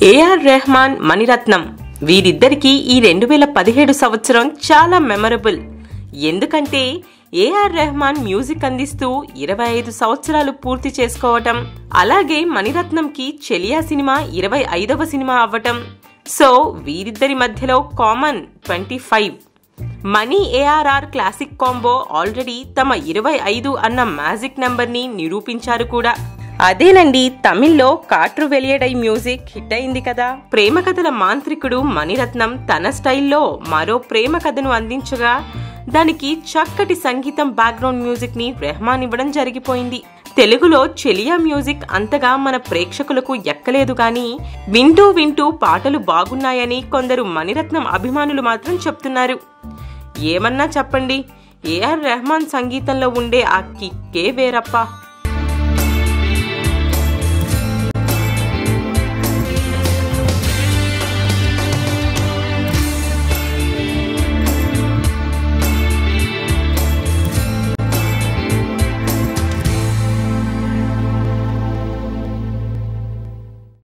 AR Rahman, Mani Ratnam వీరిద్దరికీ ఈ 2017 సంవత్సరం చాలా మెమరబుల్. ఎందుకంటే ఏఆర్ రెహమాన్ మ్యూజిక్ అందిస్తూ 25 సంవత్సరాలు పూర్తి చేసుకోవటం, అలాగే మణిరత్నంకి చెలియా సినిమా 25వ సినిమా అవ్వటం. సో వీరిద్దరి మధ్యలో కామన్ 25. మణి ఏఆర్ఆర్ క్లాసిక్ కాంబో ఆల్రెడీ తమ 25 అన్న మ్యాజిక్ నెంబర్ ని నిరూపించారు కూడా. అదేనండి, తమిళ్లో కాట్రు వెలియడై మ్యూజిక్ హిట్ అయింది కదా. ప్రేమ కథల మాంత్రికుడు మణిరత్నం తన స్టైల్లో మరో ప్రేమ కథను అందించగా దానికి చక్కటి సంగీతం బ్యాక్గ్రౌండ్ మ్యూజిక్ ని రెహమాన్ ఇవ్వడం జరిగిపోయింది. తెలుగులో చెలియా మ్యూజిక్ అంతగా మన ప్రేక్షకులకు ఎక్కలేదు గాని వింటూ వింటూ పాటలు బాగున్నాయని కొందరు మణిరత్నం అభిమానులు మాత్రం చెప్తున్నారు. ఏమన్నా చెప్పండి, ఏఆర్ రెహమాన్ సంగీతంలో ఉండే ఆ కిక్కే వేరప్ప.